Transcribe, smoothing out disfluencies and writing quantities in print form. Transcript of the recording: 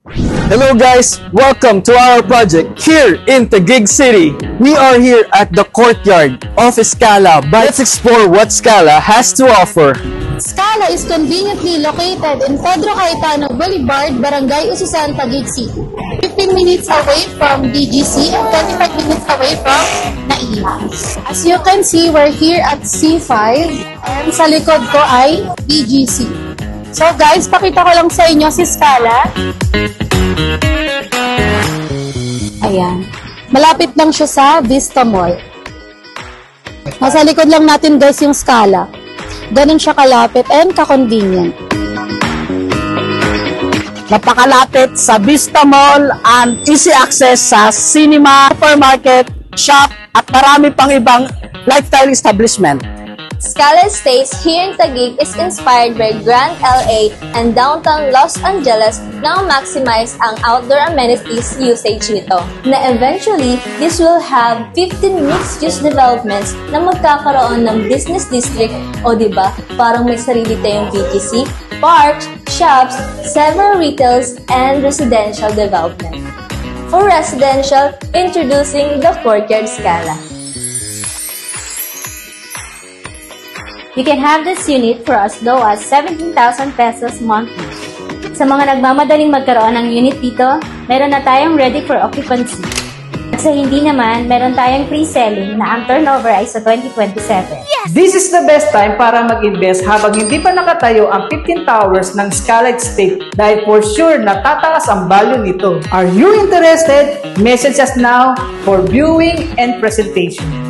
Hello guys! Welcome to our project here in Taguig City. We are here at the courtyard of Scala, but let's explore what Scala has to offer. Scala is conveniently located in Pedro Cayetano Boulevard, Barangay Ususan, Taguig City. 15 minutes away from BGC and 25 minutes away from NAIA. As you can see, we're here at C5 and sa likod ko ay BGC. So guys, pakita ko lang sa inyo si Scala. Ayan. Malapit lang siya sa Vista Mall. Nasa likod lang natin guys yung Scala. Ganun siya kalapit and ka-convenient. Napakalapit sa Vista Mall and easy access sa cinema, supermarket, shop at marami pang ibang lifestyle establishment. Scala Estates here in Taguig is inspired by Grand LA and downtown Los Angeles na maximize ang outdoor amenities usage nito. Na eventually, this will have 15 mixed-use developments na magkakaroon ng business district o diba, parang may sarili tayong BGC, parks, shops, several retails, and residential development. For residential, introducing the Courtyard Scala. You can have this unit for as low as 17,000 pesos monthly. Sa mga nagmamadaling magkaroon ng unit dito, meron na tayong ready for occupancy. At sa hindi naman, meron tayong pre-selling na ang turnover ay sa 2027. Yes! This is the best time para mag-invest habang hindi pa nakatayo ang 15 towers ng Scala Estate dahil for sure natataas ang value nito. Are you interested? Message us now for viewing and presentation.